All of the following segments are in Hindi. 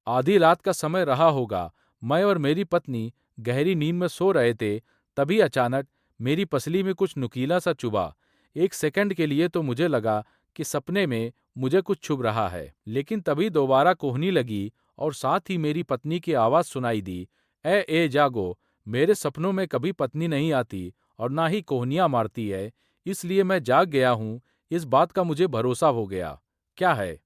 आधी रात का समय रहा होगा। मैं और मेरी पत्नी गहरी नींद में सो रहे थे, तभी अचानक मेरी पसली में कुछ नुकीला सा चुभा। एक सेकंड के लिए तो मुझे लगा कि सपने में मुझे कुछ छुभ रहा है, लेकिन तभी दोबारा कोहनी लगी और साथ ही मेरी पत्नी की आवाज़ सुनाई दी, ए जागो। मेरे सपनों में कभी पत्नी नहीं आती और ना ही कोहनियाँ मारती है, इसलिए मैं जाग गया हूँ। इस बात का मुझे भरोसा हो गया। क्या है?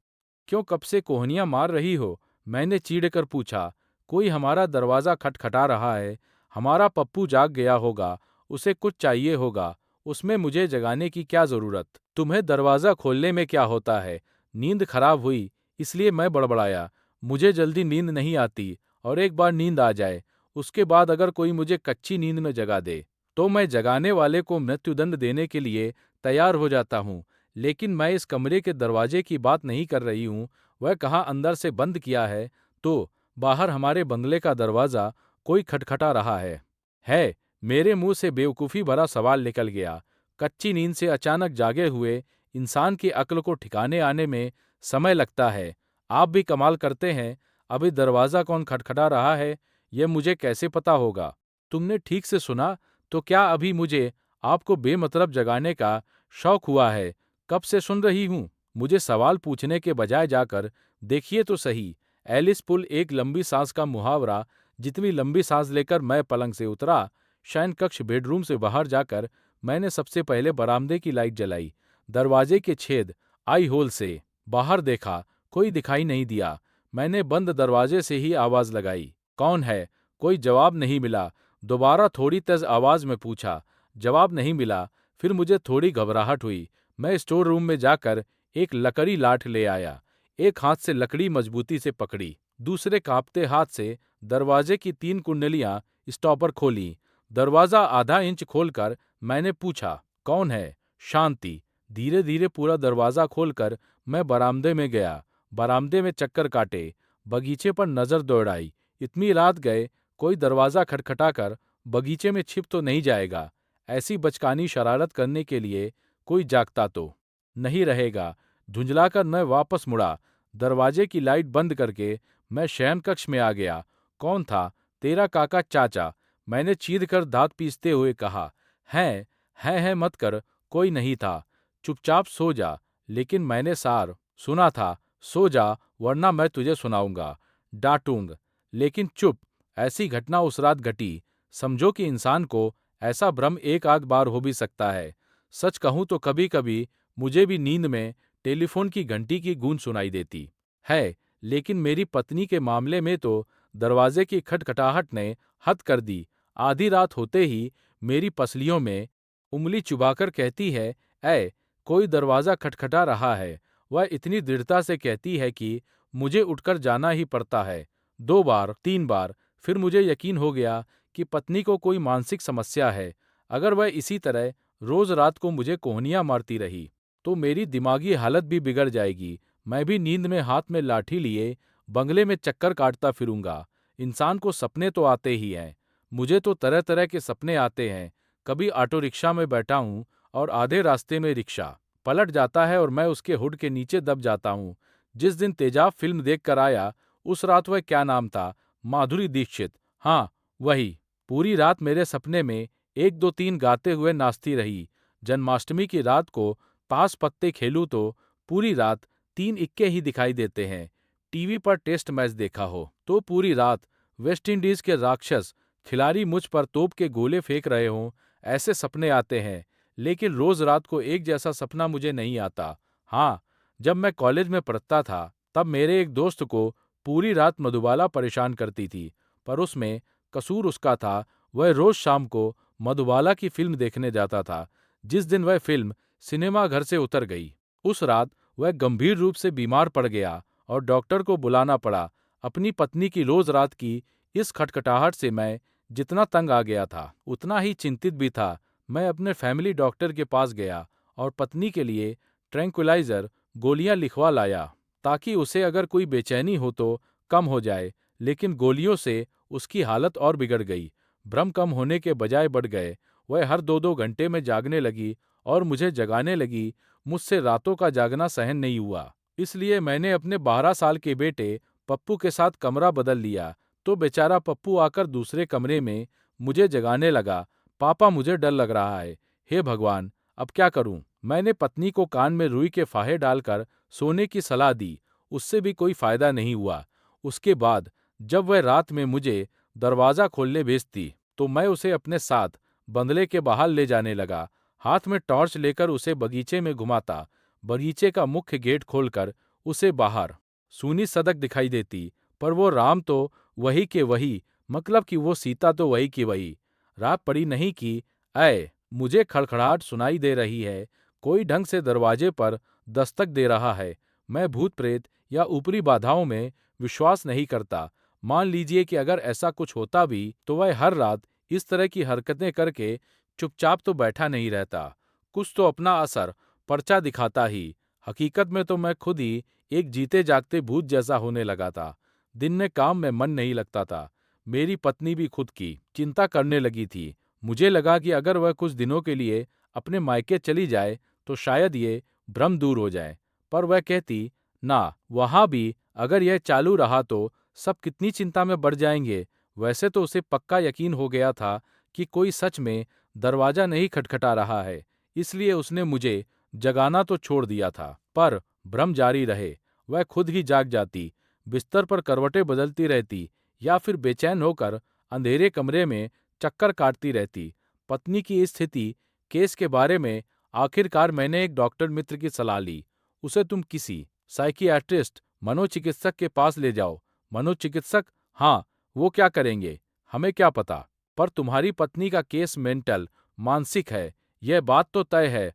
क्यों कब से कोहनियाँ मार रही हो? मैंने चीढ़कर पूछा। कोई हमारा दरवाज़ा खटखटा रहा है। हमारा पप्पू जाग गया होगा, उसे कुछ चाहिए होगा, उसमें मुझे जगाने की क्या ज़रूरत? तुम्हें दरवाज़ा खोलने में क्या होता है? नींद खराब हुई, इसलिए मैं बड़बड़ाया। मुझे जल्दी नींद नहीं आती और एक बार नींद आ जाए, उसके बाद अगर कोई मुझे कच्ची नींद में जगा दे, तो मैं जगाने वाले को मृत्युदंड देने के लिए तैयार हो जाता हूँ। लेकिन मैं इस कमरे के दरवाजे की बात नहीं कर रही हूँ, वह कहाँ अंदर से बंद किया है, तो बाहर हमारे बंगले का दरवाज़ा कोई खटखटा रहा है। मेरे मुंह से बेवकूफ़ी भरा सवाल निकल गया। कच्ची नींद से अचानक जागे हुए इंसान की अक्ल को ठिकाने आने में समय लगता है। आप भी कमाल करते हैं। अभी दरवाज़ा कौन खटखटा रहा है, यह मुझे कैसे पता होगा? तुमने ठीक से सुना, तो क्या अभी मुझे आपको बेमतलब जगाने का शौक हुआ है? कब से सुन रही हूँ? मुझे सवाल पूछने के बजाय जाकर देखिए तो सही। एलिस पुल एक लंबी सांस का मुहावरा। जितनी लंबी सांस लेकर मैं पलंग से उतरा, शयन कक्ष बेडरूम से बाहर जाकर मैंने सबसे पहले बरामदे की लाइट जलाई। दरवाजे के छेद आई होल से बाहर देखा, कोई दिखाई नहीं दिया। मैंने बंद दरवाजे से ही आवाज लगाई, कौन है? कोई जवाब नहीं मिला। दोबारा थोड़ी तेज आवाज में पूछा, जवाब नहीं मिला। फिर मुझे थोड़ी घबराहट हुई। मैं स्टोर रूम में जाकर एक लकड़ी लाठ ले आया। एक हाथ से लकड़ी मजबूती से पकड़ी, दूसरे कांपते हाथ से दरवाजे की 3 कुंडलियां स्टॉपर खोली। दरवाजा आधा इंच खोलकर मैंने पूछा, कौन है? शांति। धीरे धीरे पूरा दरवाजा खोलकर मैं बरामदे में गया। बरामदे में चक्कर काटे, बगीचे पर नजर दौड़ाई। इतनी रात गए, कोई दरवाजा खटखटाकर बगीचे में छिप तो नहीं जाएगा? ऐसी बचकानी शरारत करने के लिए कोई जागता तो नहीं रहेगा। धुंधलाकर मैं वापस मुड़ा। दरवाजे की लाइट बंद करके मैं शयन कक्ष में आ गया। कौन था? तेरा काका चाचा। मैंने चीर कर दांत पीसते हुए कहा। है मत कर, कोई नहीं था। चुपचाप सो जा। लेकिन मैंने सार सुना था, सो जा वरना मैं तुझे सुनाऊंगा, डांटूंगा। लेकिन चुप। ऐसी घटना उस रात घटी। समझो कि इंसान को ऐसा भ्रम एक आध बार हो भी सकता है। सच कहूं तो कभी कभी मुझे भी नींद में टेलीफोन की घंटी की गूंज सुनाई देती है, लेकिन मेरी पत्नी के मामले में तो दरवाजे की खटखटाहट ने हद कर दी। आधी रात होते ही मेरी पसलियों में उंगली चुभाकर कहती है, ऐ कोई दरवाजा खटखटा रहा है। वह इतनी दृढ़ता से कहती है कि मुझे उठकर जाना ही पड़ता है। 2 बार 3 बार, फिर मुझे यकीन हो गया कि पत्नी को कोई मानसिक समस्या है। अगर वह इसी तरह रोज रात को मुझे कोहनियां मारती रही, तो मेरी दिमागी हालत भी बिगड़ जाएगी। मैं भी नींद में हाथ में लाठी लिए बंगले में चक्कर काटता फिरूंगा। इंसान को सपने तो आते ही हैं। मुझे तो तरह तरह के सपने आते हैं। कभी ऑटो रिक्शा में बैठा हूं और आधे रास्ते में रिक्शा पलट जाता है और मैं उसके हुड के नीचे दब जाता हूं। जिस दिन तेजाब फिल्म देख कर आया, उस रात वह क्या नाम था, माधुरी दीक्षित, हाँ वही। पूरी रात मेरे सपने में 1 2 3 गाते हुए नाचती रही। जन्माष्टमी की रात को ताश पत्ते खेलूं तो पूरी रात 3 इक्के ही दिखाई देते हैं। टीवी पर टेस्ट मैच देखा हो तो पूरी रात वेस्टइंडीज के राक्षस खिलाड़ी मुझ पर तोप के गोले फेंक रहे हों, ऐसे सपने आते हैं। लेकिन रोज रात को एक जैसा सपना मुझे नहीं आता। हाँ, जब मैं कॉलेज में पढ़ता था, तब मेरे एक दोस्त को पूरी रात मधुबाला परेशान करती थी, पर उसमें कसूर उसका था। वह रोज शाम को मधुबाला की फिल्म देखने जाता था। जिस दिन वह फिल्म सिनेमा घर से उतर गई, उस रात वह गंभीर रूप से बीमार पड़ गया और डॉक्टर को बुलाना पड़ा। अपनी पत्नी की रोज रात की इस खटखटाहट से मैं जितना तंग आ गया था, उतना ही चिंतित भी था। मैं अपने फैमिली डॉक्टर के पास गया और पत्नी के लिए ट्रैंक्विलाइजर गोलियां लिखवा लाया, ताकि उसे अगर कोई बेचैनी हो तो कम हो जाए। लेकिन गोलियों से उसकी हालत और बिगड़ गई। भ्रम कम होने के बजाय बढ़ गए। वह हर 2 2 घंटे में जागने लगी और मुझे जगाने लगी। मुझसे रातों का जागना सहन नहीं हुआ। इसलिए मैंने अपने 12 साल के बेटे पप्पू के साथ कमरा बदल लिया, तो बेचारा पप्पू आकर दूसरे कमरे में मुझे जगाने लगा। पापा, मुझे डर लग रहा है। हे भगवान, अब क्या करूं? मैंने पत्नी को कान में रुई के फाहे डालकर सोने की सलाह दी, उससे भी कोई फायदा नहीं हुआ। उसके बाद जब वह रात में मुझे दरवाजा खोलने भेजती, तो मैं उसे अपने साथ बंगले के बाहर ले जाने लगा। हाथ में टॉर्च लेकर उसे बगीचे में घुमाता। बगीचे का मुख्य गेट खोलकर उसे बाहर सूनी सड़क दिखाई देती, पर वो राम तो वही के वही, मतलब कि वो सीता तो वही की वही। रात पड़ी नहीं कि ऐ मुझे खड़खड़ाहट सुनाई दे रही है, कोई ढंग से दरवाजे पर दस्तक दे रहा है। मैं भूत प्रेत या ऊपरी बाधाओं में विश्वास नहीं करता। मान लीजिए कि अगर ऐसा कुछ होता भी, तो वह हर रात इस तरह की हरकतें करके चुपचाप तो बैठा नहीं रहता, कुछ तो अपना असर पर्चा दिखाता ही। हकीकत में तो मैं खुद ही एक जीते जागते भूत जैसा होने लगा था। दिन में काम में मन नहीं लगता था। मेरी पत्नी भी खुद की चिंता करने लगी थी। मुझे लगा कि अगर वह कुछ दिनों के लिए अपने मायके चली जाए तो शायद ये भ्रम दूर हो जाए, पर वह कहती, ना, वहां भी अगर यह चालू रहा तो सब कितनी चिंता में बढ़ जाएंगे। वैसे तो उसे पक्का यकीन हो गया था कि कोई सच में दरवाजा नहीं खटखटा रहा है, इसलिए उसने मुझे जगाना तो छोड़ दिया था। पर भ्रम जारी रहे। वह खुद ही जाग जाती, बिस्तर पर करवटें बदलती रहती, या फिर बेचैन होकर अंधेरे कमरे में चक्कर काटती रहती। पत्नी की इस स्थिति केस के बारे में आखिरकार मैंने एक डॉक्टर मित्र की सलाह ली। उसे तुम किसी साइकियाट्रिस्ट, मनोचिकित्सक के पास ले जाओ। मनोचिकित्सक? हाँ, वो क्या करेंगे, हमें क्या पता। पर तुम्हारी पत्नी का केस मेंटल, मानसिक है, यह बात तो तय है।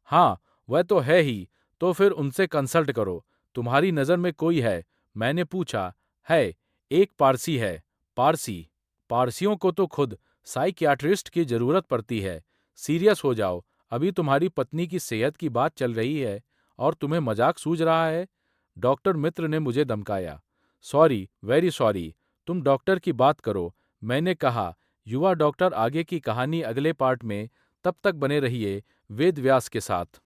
हाँ, वह तो है ही। तो फिर उनसे कंसल्ट करो। तुम्हारी नज़र में कोई है? मैंने पूछा। है, एक पारसी है। पारसी? पारसियों को तो खुद साइकियाट्रिस्ट की जरूरत पड़ती है। सीरियस हो जाओ, अभी तुम्हारी पत्नी की सेहत की बात चल रही है और तुम्हें मजाक सूझ रहा है। डॉक्टर मित्र ने मुझे धमकाया। सॉरी, वेरी सॉरी, तुम डॉक्टर की बात करो, मैंने कहा। युवा डॉक्टर आगे की कहानी अगले पार्ट में। तब तक बने रहिए वेद व्यास के साथ।